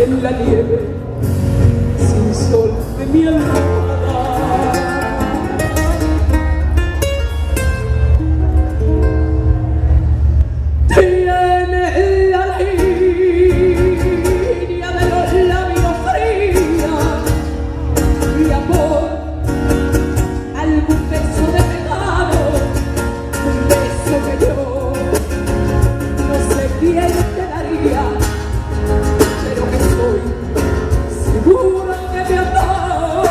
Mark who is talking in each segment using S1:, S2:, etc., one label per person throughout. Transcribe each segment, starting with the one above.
S1: en la nieve, sin sol de mi almohada. Tiene la línea de los labios fría, mi amor, algún beso de pecado, un beso que yo no sé quién te daría, pero que estoy seguro que me adoro.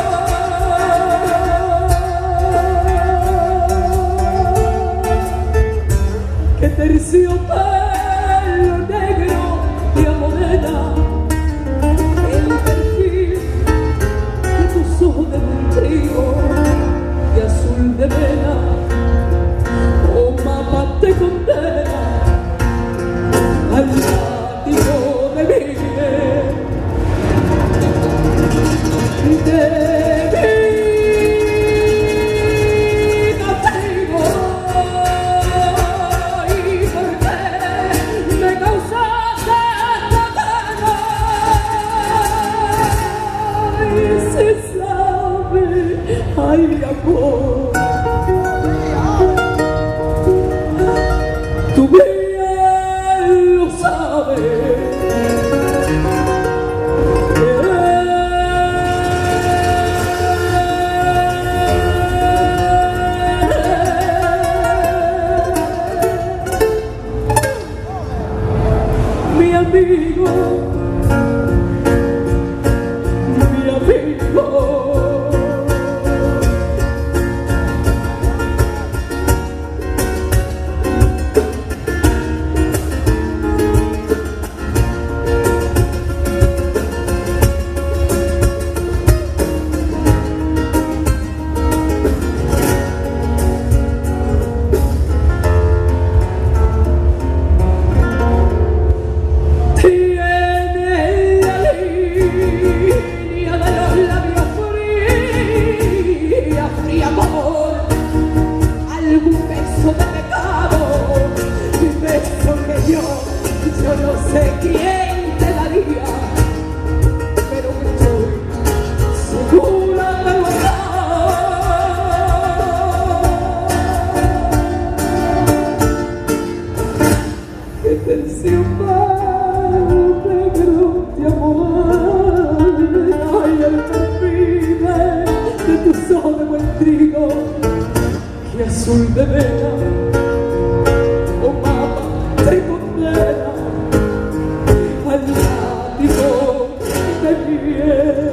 S1: Que terciopelo negro de amorena, el perfil de tus ojos de trigo y azul de vela, oh mamá, te condena al látigo de mi piel. De mi castigo, y por qué me causaste esta pena, y se sabe, ay amor, tu bien lo sabe. Mi amigo, mi amigo. Tiene la línea de los labios fría, fría amor, algún beso de pecado, un beso que yo no sé quién te daría, pero que estoy segura de guardar. Que terciopelo negro de amor, ay, el perfil de tus ojos de buen trigo y azul de vela, oh mamá, te condena al látigo de mi piel.